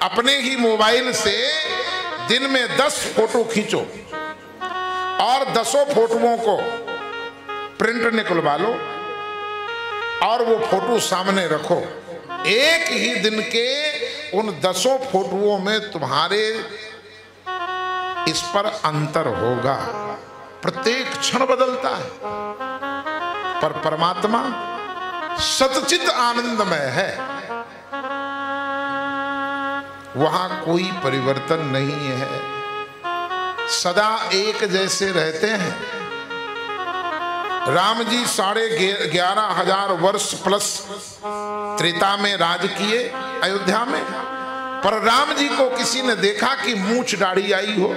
अपने ही मोबाइल से दिन में 10 फोटो खींचो और 10 फोटोओं को प्रिंट निकलवा लो और वो फोटो सामने रखो। एक ही दिन के उन 10 फोटोओं में तुम्हारे इस पर अंतर होगा। प्रत्येक क्षण बदलता है, पर परमात्मा सतचित आनंदमय है, वहां कोई परिवर्तन नहीं है, सदा एक जैसे रहते हैं। राम जी 11,500 वर्ष प्लस त्रेता में राज किए अयोध्या में, पर राम जी को किसी ने देखा कि मूंछ दाढ़ी आई हो?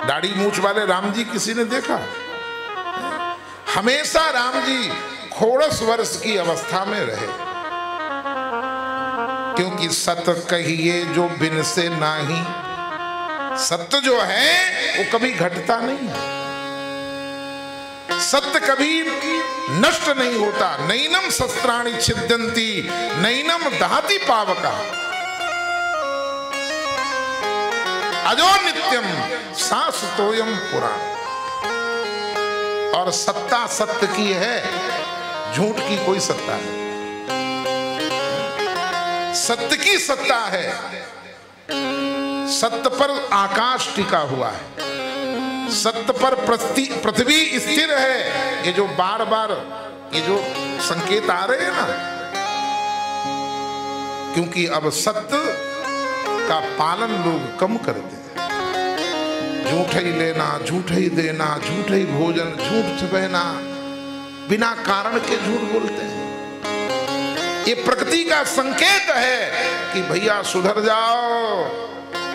दाढ़ी मूंछ वाले राम जी किसी ने देखा? हमेशा राम जी खोड़स वर्ष की अवस्था में रहे, क्योंकि सत कहिए जो बिन से नाही, सत्य जो है वो कभी घटता नहीं है, सत्य कभी नष्ट नहीं होता। नैनम शस्त्राणि छिद्यन्ति नैनम दहति पावका, अजो नित्यम शाश्वतोयम पुराण। और सत्ता सत्य की है, झूठ की कोई सत्ता नहीं। सत्य की सत्ता है, सत्य पर आकाश टिका हुआ है, सत्य पर पृथ्वी स्थिर है। ये जो बार बार ये जो संकेत आ रहे हैं ना, क्योंकि अब सत्य का पालन लोग कम करते हैं। झूठ ही लेना, झूठ ही देना, झूठ ही भोजन, झूठ छुपना, बिना कारण के झूठ बोलते हैं। ये प्रकृति का संकेत है कि भैया सुधर जाओ,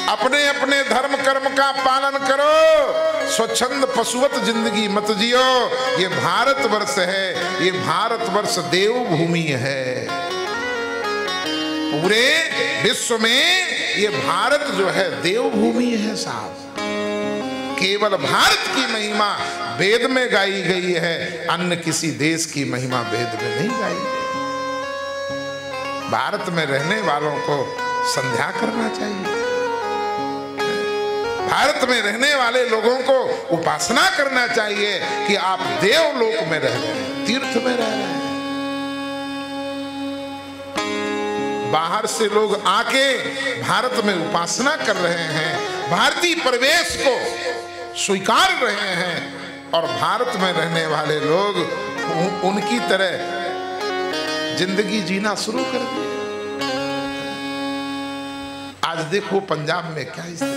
अपने अपने धर्म कर्म का पालन करो, स्वच्छंद पशुवत जिंदगी मत जियो। ये भारतवर्ष है, ये भारतवर्ष देवभूमि है। पूरे विश्व में ये भारत जो है देवभूमि है साहब। केवल भारत की महिमा वेद में गाई गई है, अन्य किसी देश की महिमा वेद में नहीं गाई गई। भारत में रहने वालों को संध्या करना चाहिए, भारत में रहने वाले लोगों को उपासना करना चाहिए कि आप देवलोक में रह रहे हैं, तीर्थ में रह रहे हैं। बाहर से लोग आके भारत में उपासना कर रहे हैं, भारतीय परिवेश को स्वीकार रहे हैं, और भारत में रहने वाले लोग उनकी तरह जिंदगी जीना शुरू कर दिए। आज देखो पंजाब में क्या स्थिति है,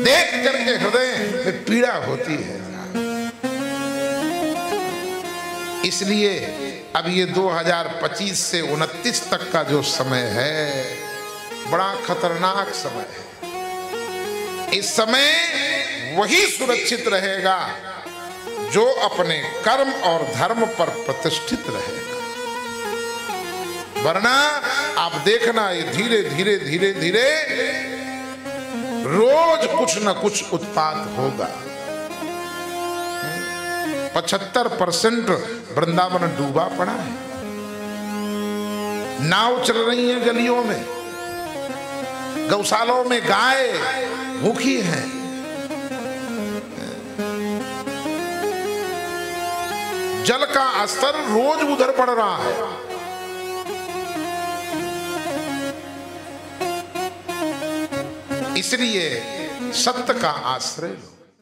देख करके हृदय में पीड़ा होती है। इसलिए अब ये 2025 से 29 तक का जो समय है, बड़ा खतरनाक समय है। इस समय वही सुरक्षित रहेगा जो अपने कर्म और धर्म पर प्रतिष्ठित रहेगा, वरना आप देखना ये धीरे धीरे धीरे धीरे रोज कुछ न कुछ उत्पात होगा। 75% वृंदावन डूबा पड़ा है, नाव चल रही है गलियों में, गौशालों में गाय भूखी है, जल का स्तर रोज उधर बढ़ रहा है। इसलिए सत्य का आश्रय लो।